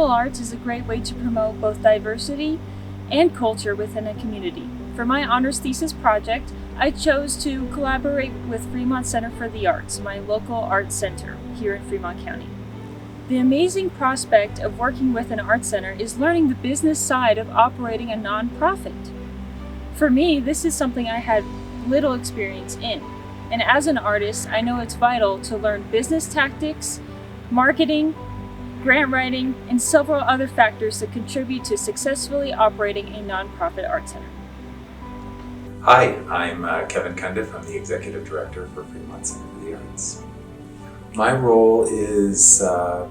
visual arts is a great way to promote both diversity and culture within a community. For my honors thesis project, I chose to collaborate with Fremont Center for the Arts, my local arts center here in Fremont County. The amazing prospect of working with an art center is learning the business side of operating a nonprofit. For me, this is something I had little experience in, and as an artist, I know it's vital to learn business tactics, marketing, grant writing, and several other factors that contribute to successfully operating a nonprofit art center. Hi, I'm Kevin Cundiff. I'm the Executive Director for Fremont Center for the Arts. My role is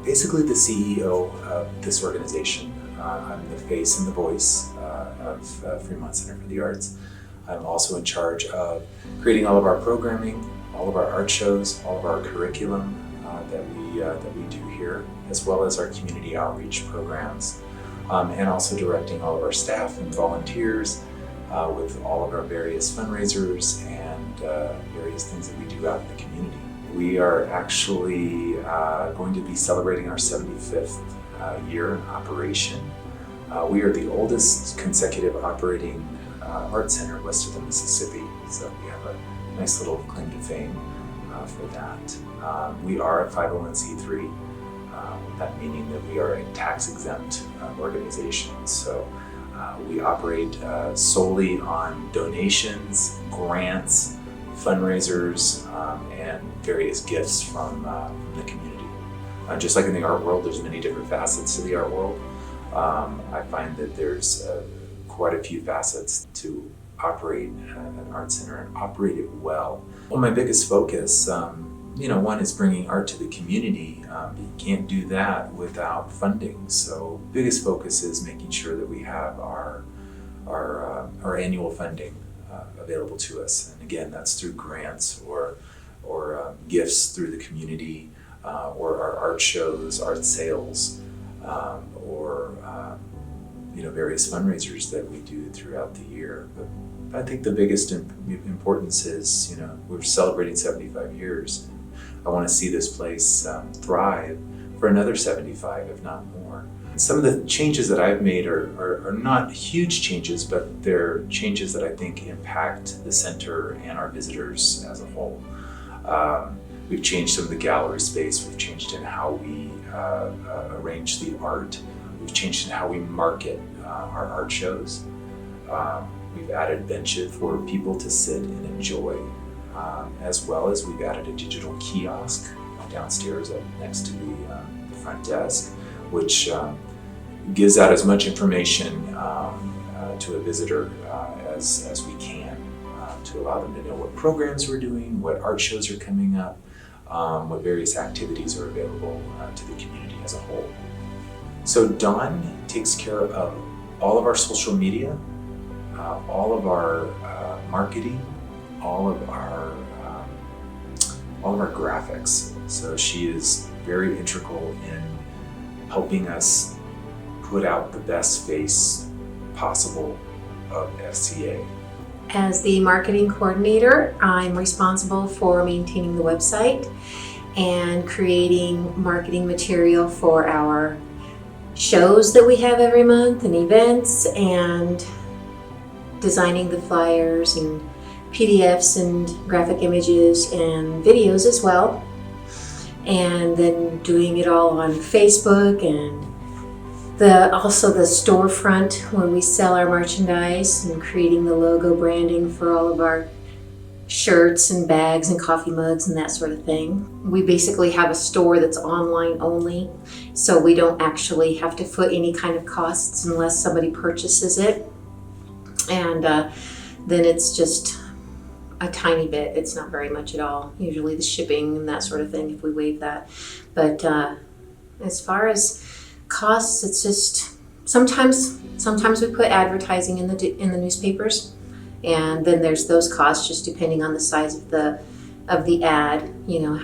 basically the CEO of this organization. I'm the face and the voice of Fremont Center for the Arts. I'm also in charge of creating all of our programming, all of our art shows, all of our curriculum that we do here, as well as our community outreach programs, and also directing all of our staff and volunteers with all of our various fundraisers and various things that we do out in the community. We are actually going to be celebrating our 75th year in operation. We are the oldest consecutive operating art center west of the Mississippi, so we have a nice little claim to fame for that. We are a 501c3, that meaning that we are a tax-exempt organization. So we operate solely on donations, grants, fundraisers, and various gifts from the community. Just like in the art world, there's many different facets to the art world. I find that there's quite a few facets to operate an art center and operate it well. Well, my biggest focus, one is bringing art to the community. You can't do that without funding. So biggest focus is making sure that we have our annual funding available to us. And again, that's through grants or gifts through the community, or our art shows, art sales, or various fundraisers that we do throughout the year. But I think the biggest importance is, we're celebrating 75 years. I want to see this place thrive for another 75, if not more. Some of the changes that I've made are not huge changes, but they're changes that I think impact the center and our visitors as a whole. We've changed some of the gallery space. We've changed in how we arrange the art. We've changed in how we market our art shows. We've added benches for people to sit and enjoy, as well as we've added a digital kiosk downstairs up next to the front desk, which gives out as much information to a visitor as we can, to allow them to know what programs we're doing, what art shows are coming up, what various activities are available to the community as a whole. So Dawn takes care of all of our social media, all of our marketing, all of our graphics. So she is very integral in helping us put out the best face possible of FCA. As the marketing coordinator, I'm responsible for maintaining the website and creating marketing material for our shows that we have every month and events, and designing the flyers and PDFs and graphic images and videos as well. And then doing it all on Facebook, and also the storefront when we sell our merchandise, and creating the logo branding for all of our shirts and bags and coffee mugs and that sort of thing. We basically have a store that's online only, so we don't actually have to foot any kind of costs unless somebody purchases it. And then it's just a tiny bit. It's not very much at all. Usually the shipping and that sort of thing, if we waive that. But as far as costs, it's just sometimes we put advertising in the newspapers, and then there's those costs just depending on the size of the ad.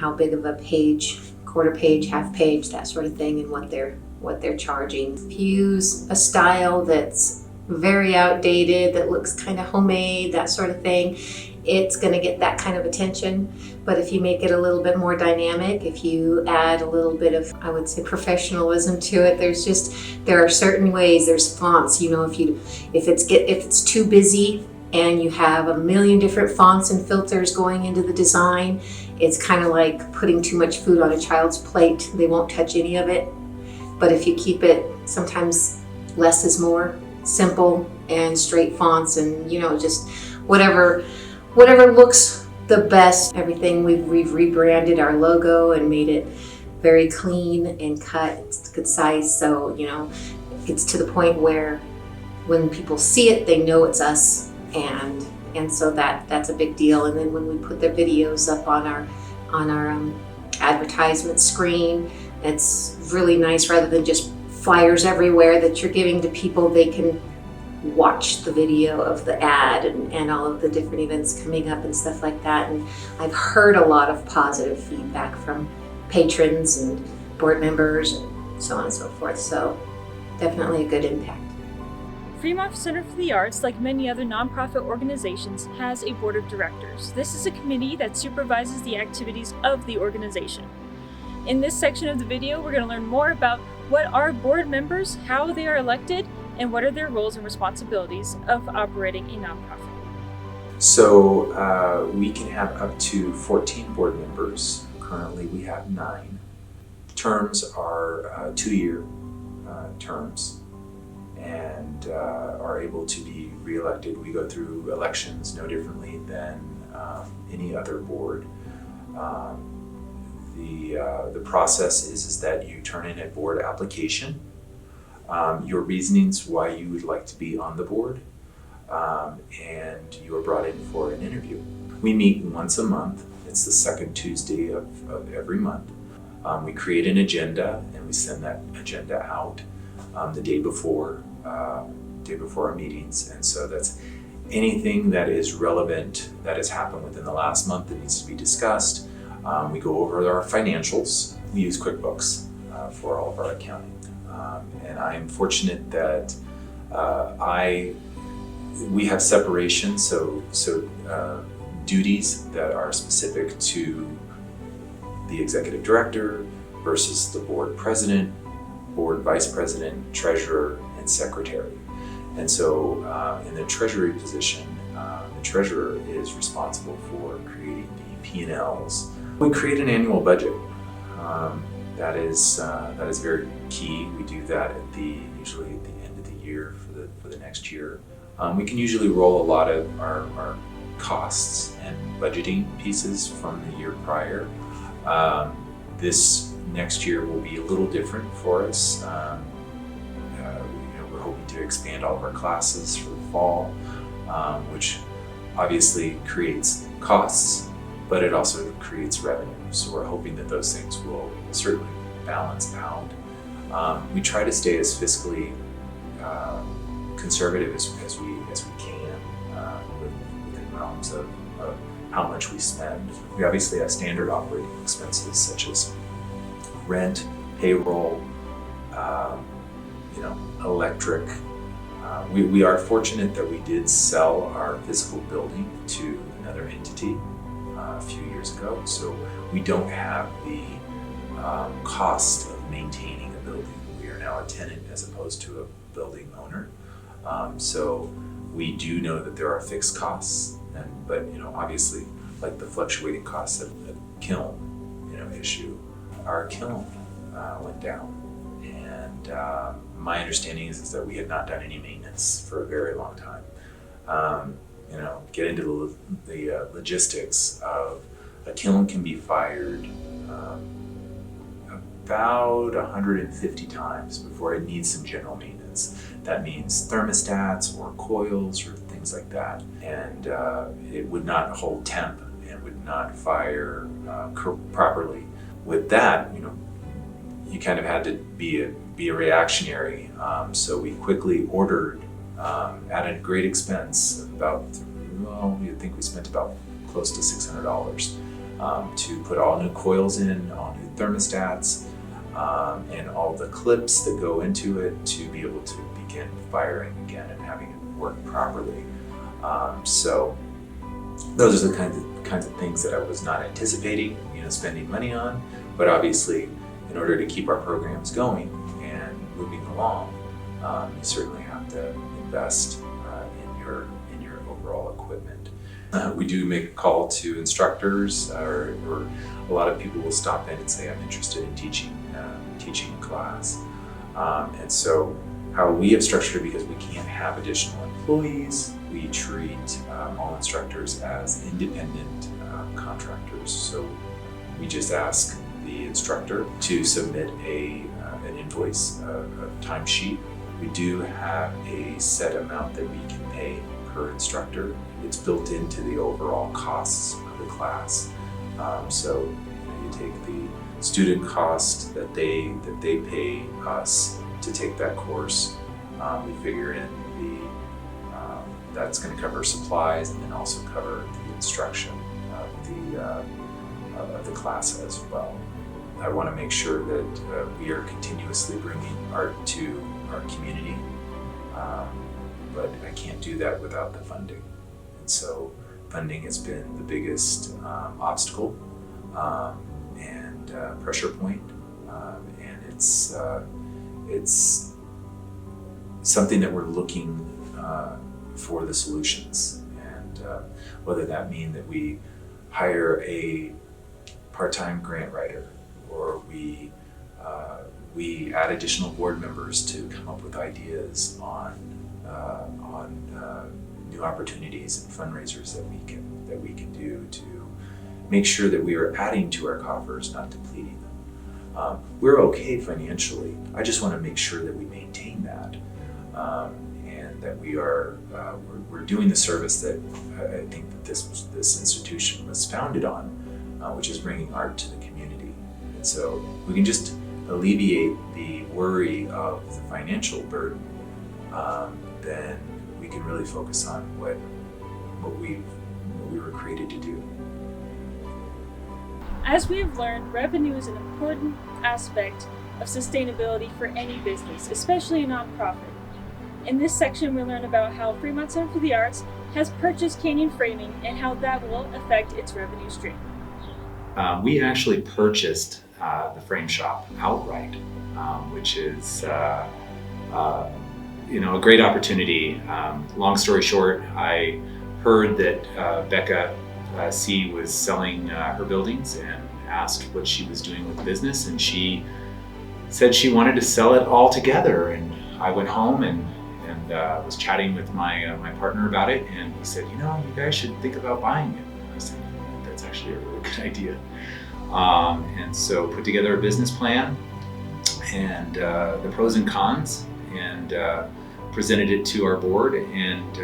How big of a page, quarter page, half page, that sort of thing, and what they're charging. If you use a style that's very outdated, that looks kind of homemade, that sort of thing, it's going to get that kind of attention. But if you make it a little bit more dynamic, if you add a little bit of, I would say, professionalism to it, there are certain ways, there's fonts, if it's too busy and you have a million different fonts and filters going into the design, it's kind of like putting too much food on a child's plate. They won't touch any of it. But if you keep it, sometimes less is more, simple and straight fonts, and just whatever looks the best. Everything we've rebranded our logo and made it very clean and cut. It's a good size, so it's to the point where when people see it, they know it's us, and so that's a big deal. And then when we put the videos up on our advertisement screen, it's really nice. Rather than just flyers everywhere that you're giving to people, they can watch the video of the ad and all of the different events coming up and stuff like that. And I've heard a lot of positive feedback from patrons and board members and so on and so forth. So definitely a good impact. Fremont Center for the Arts, like many other nonprofit organizations, has a board of directors. This is a committee that supervises the activities of the organization. In this section of the video, we're going to learn more about what are board members, how they are elected, and what are their roles and responsibilities of operating a nonprofit. So we can have up to 14 board members. Currently we have 9. Terms are 2-year terms, and are able to be re-elected. We go through elections no differently than any other board. The process is that you turn in a board application, your reasonings why you would like to be on the board, and you are brought in for an interview. We meet once a month. It's the second Tuesday of every month. We create an agenda and we send that agenda out the day before our meetings. And so that's anything that is relevant that has happened within the last month that needs to be discussed. We go over our financials. We use QuickBooks for all of our accounting. And I am fortunate that we have separation, so duties that are specific to the executive director versus the board president, board vice president, treasurer, and secretary. And so in the treasury position, the treasurer is responsible for creating the P&Ls. We create an annual budget. That is very key. We do that usually at the end of the year for the next year. We can usually roll a lot of our costs and budgeting pieces from the year prior. This next year will be a little different for us. We're hoping to expand all of our classes for the fall, which obviously creates costs, but it also creates revenue. So we're hoping that those things will certainly balance out. We try to stay as fiscally conservative as we can within realms of how much we spend. We obviously have standard operating expenses such as rent, payroll, electric. We are fortunate that we did sell our physical building to another entity a few years ago, so we don't have the cost of maintaining a building. We are now a tenant as opposed to a building owner. So we do know that there are fixed costs, but obviously, like the fluctuating costs of the kiln, issue, our kiln went down, and my understanding is that we had not done any maintenance for a very long time. Get into the logistics of a kiln can be fired about 150 times before it needs some general maintenance. That means thermostats or coils or things like that. And it would not hold temp and would not fire properly. With that, you kind of had to be a reactionary. So we quickly ordered at a great expense, you'd think we spent about close to $600 to put all new coils in, all new thermostats, and all the clips that go into it to be able to begin firing again and having it work properly. So those are the kinds of things that I was not anticipating, spending money on. But obviously, in order to keep our programs going and moving along, you certainly have to invest in your overall equipment. We do make a call to instructors, or a lot of people will stop in and say, I'm interested in teaching a class. And so how we have structured it, because we can't have additional employees, we treat all instructors as independent contractors. So we just ask the instructor to submit an invoice, a timesheet. We do have a set amount that we can pay per instructor. It's built into the overall costs of the class. So you take the student cost that they pay us to take that course. We figure in that's going to cover supplies and then also cover the instruction of the class as well. I want to make sure that we are continuously bringing art to our community, but I can't do that without the funding. And so funding has been the biggest obstacle and pressure point, and it's something that we're looking for the solutions, and whether that mean that we hire a part-time grant writer, or we add additional board members to come up with ideas on new opportunities and fundraisers that we can do to make sure that we are adding to our coffers, not depleting them. We're okay financially. I just want to make sure that we maintain that, and that we're doing the service that I think that this institution was founded on, which is bringing art to the community. And so we can just alleviate the worry of the financial burden, then we can really focus on what we were created to do. As we have learned, revenue is an important aspect of sustainability for any business, especially a nonprofit. In this section, we learn about how Fremont Center for the Arts has purchased Canyon Framing and how that will affect its revenue stream. We actually purchased the frame shop outright, which is a great opportunity. Long story short, I heard that Becca C was selling her buildings and asked what she was doing with the business, and she said she wanted to sell it all together. And I went home and was chatting with my partner about it, and he said, you guys should think about buying it. And I said, that's actually a really good idea. And so put together a business plan and the pros and cons, and presented it to our board, and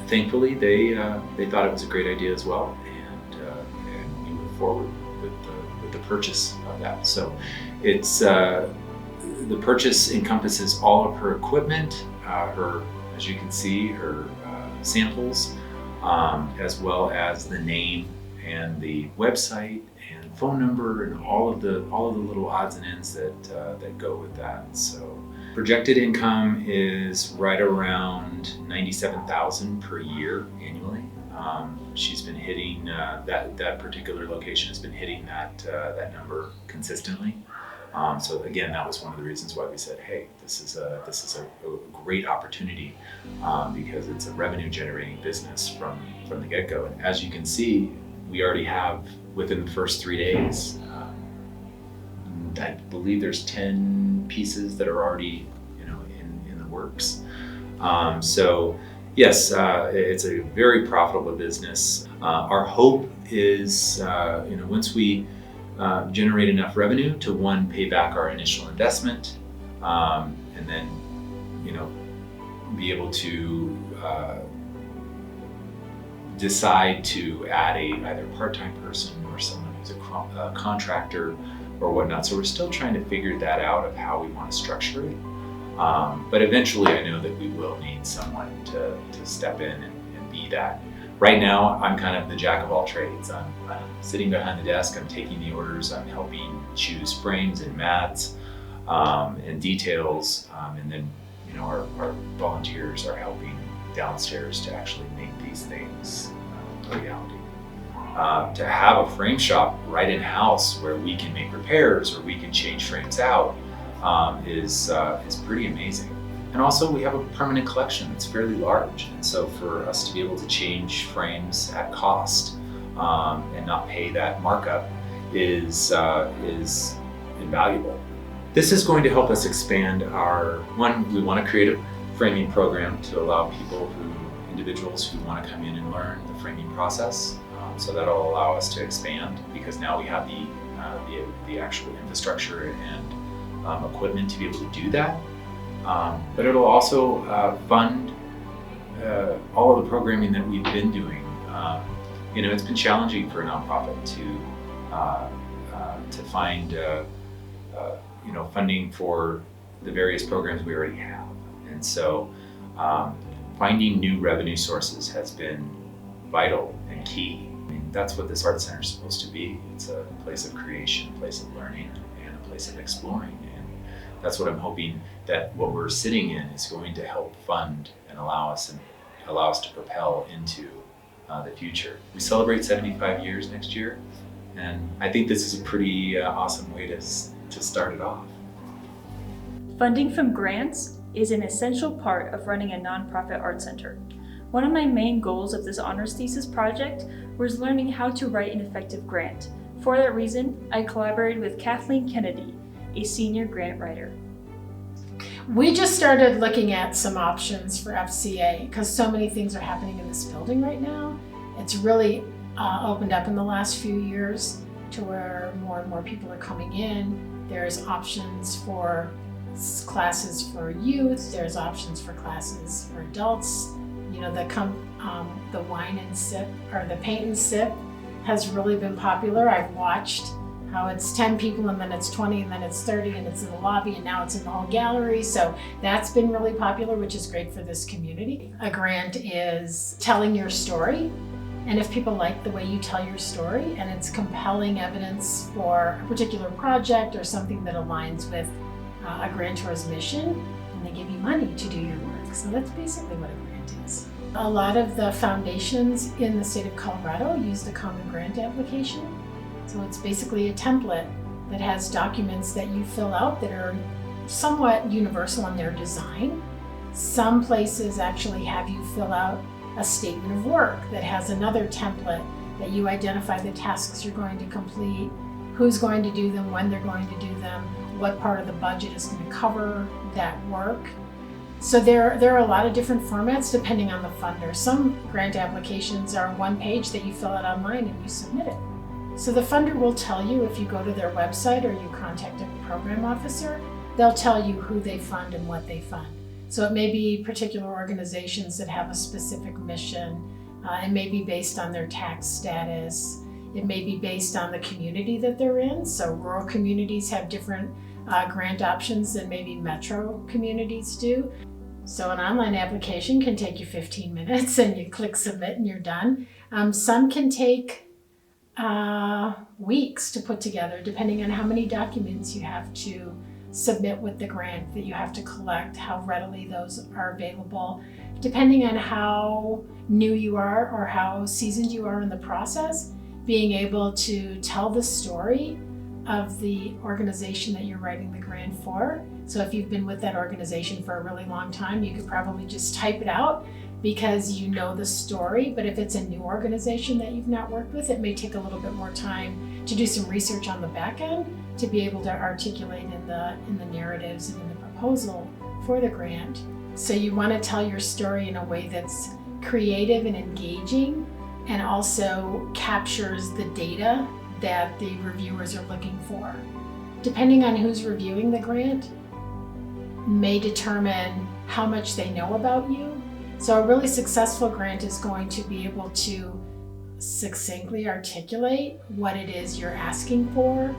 thankfully they thought it was a great idea as well, and we moved forward with the purchase of that. So it's the purchase encompasses all of her equipment, as you can see, her samples, as well as the name and the website and phone number and all of the little odds and ends that go with that. So projected income is right around $97,000 per year annually. She's been hitting that particular location has been hitting that number consistently. So again, that was one of the reasons why we said, hey, this is a great opportunity, because it's a revenue generating business from the get-go. And as you can see, we already have, within the first 3 days, I believe there's 10 pieces that are already in the works. So yes, it's a very profitable business. Our hope is, once we generate enough revenue to, one, pay back our initial investment, and then be able to decide to add either part-time person or someone who's a contractor or whatnot. So we're still trying to figure that out of how we want to structure it. But eventually I know that we will need someone to step in and be that. Right now, I'm kind of the jack of all trades. I'm sitting behind the desk, I'm taking the orders, I'm helping choose frames and mats and details, and then our volunteers are helping downstairs to actually make these things a reality. To have a frame shop right in house where we can make repairs or we can change frames out is pretty amazing. And also we have a permanent collection that's fairly large, and so for us to be able to change frames at cost and not pay that markup is invaluable. This is going to help us expand we want to create a framing program to allow individuals who want to come in and learn the framing process. So that'll allow us to expand, because now we have the actual infrastructure and equipment to be able to do that. But it'll also fund all of the programming that we've been doing. It's been challenging for a nonprofit to find funding for the various programs we already have, and so finding new revenue sources has been vital and key. I mean, that's what this art center is supposed to be. It's a place of creation, a place of learning, and a place of exploring. And that's what I'm hoping that what we're sitting in is going to help fund and allow us to propel into the future. We celebrate 75 years next year, and I think this is a pretty awesome way to start it off. Funding from grants is an essential part of running a nonprofit art center. One of my main goals of this honors thesis project was learning how to write an effective grant. For that reason, I collaborated with Kathleen Kennedy, a senior grant writer. We just started looking at some options for FCA because so many things are happening in this building right now. It's really opened up in the last few years to where more and more people are coming in. There's options for classes for youth, there's options for classes for adults. The wine and sip, or the paint and sip, has really been popular. I've watched how it's 10 people and then it's 20 and then it's 30 and it's in the lobby and now it's in the whole gallery. So that's been really popular, which is great for this community. A grant is telling your story, and if people like the way you tell your story and it's compelling evidence for a particular project or something that aligns with a grantor's mission, and they give you money to do your work. So that's basically what a grant is. A lot of the foundations in the state of Colorado use the Common Grant application. So it's basically a template that has documents that you fill out that are somewhat universal in their design. Some places actually have you fill out a statement of work that has another template that you identify the tasks you're going to complete, who's going to do them, when they're going to do them, what part of the budget is going to cover that work. So there are a lot of different formats depending on the funder. Some grant applications are one page that you fill out online and you submit it. So the funder will tell you, if you go to their website or you contact a program officer, they'll tell you who they fund and what they fund. So it may be particular organizations that have a specific mission. It may be based on their tax status. It may be based on the community that they're in. So rural communities have different grant options than maybe metro communities do. So an online application can take you 15 minutes and you click submit and you're done. Some can take weeks to put together, depending on how many documents you have to submit with the grant that you have to collect, how readily those are available, depending on how new you are or how seasoned you are in the process. Being able to tell the story of the organization that you're writing the grant for. So if you've been with that organization for a really long time, you could probably just type it out because you know the story. But if it's a new organization that you've not worked with, it may take a little bit more time to do some research on the back end to be able to articulate in the narratives and in the proposal for the grant. So you want to tell your story in a way that's creative and engaging, and also captures the data that the reviewers are looking for. Depending on who's reviewing the grant, may determine how much they know about you. So a really successful grant is going to be able to succinctly articulate what it is you're asking for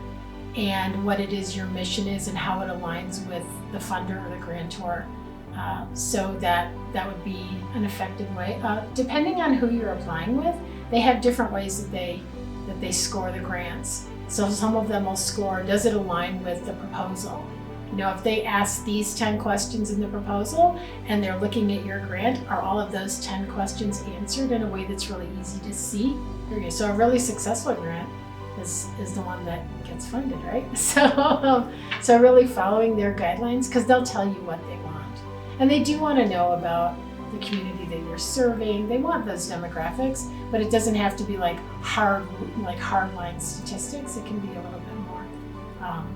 and what it is your mission is and how it aligns with the funder or the grantor. So that would be an effective way. Depending on who you're applying with, they have different ways that they score the grants. So some of them will score, does it align with the proposal? You know, if they ask these 10 questions in the proposal and they're looking at your grant, are all of those 10 questions answered in a way that's really easy to see? So a really successful grant is the one that gets funded, right? So really following their guidelines, because they'll tell you what they want. And they do want to know about the community that you're serving. They want those demographics, but it doesn't have to be like hardline statistics. It can be a little bit more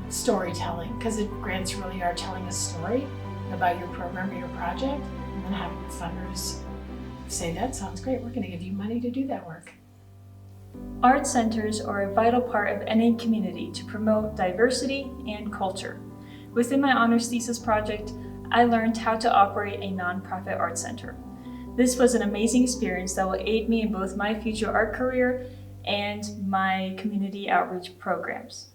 storytelling, because the grants really are telling a story about your program or your project, and then having the funders say, that sounds great, we're going to give you money to do that work. Art centers are a vital part of any community to promote diversity and culture. Within my honors thesis project, I learned how to operate a nonprofit art center. This was an amazing experience that will aid me in both my future art career and my community outreach programs.